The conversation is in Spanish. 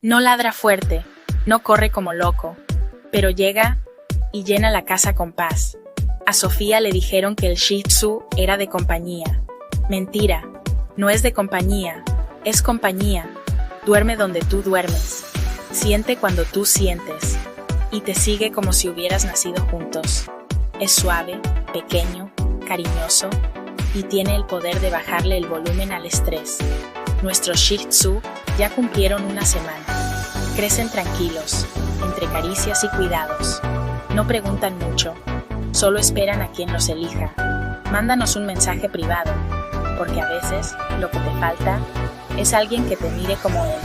No ladra fuerte, no corre como loco, pero llega y llena la casa con paz. A Sofía le dijeron que el Shih Tzu era de compañía. Mentira, no es de compañía, es compañía. Duerme donde tú duermes, siente cuando tú sientes, y te sigue como si hubieras nacido juntos. Es suave, pequeño, cariñoso, y tiene el poder de bajarle el volumen al estrés. Nuestros Shih Tzu ya cumplieron una semana. Crecen tranquilos, entre caricias y cuidados. No preguntan mucho, solo esperan a quien los elija. Mándanos un mensaje privado, porque a veces lo que te falta es alguien que te mire como él.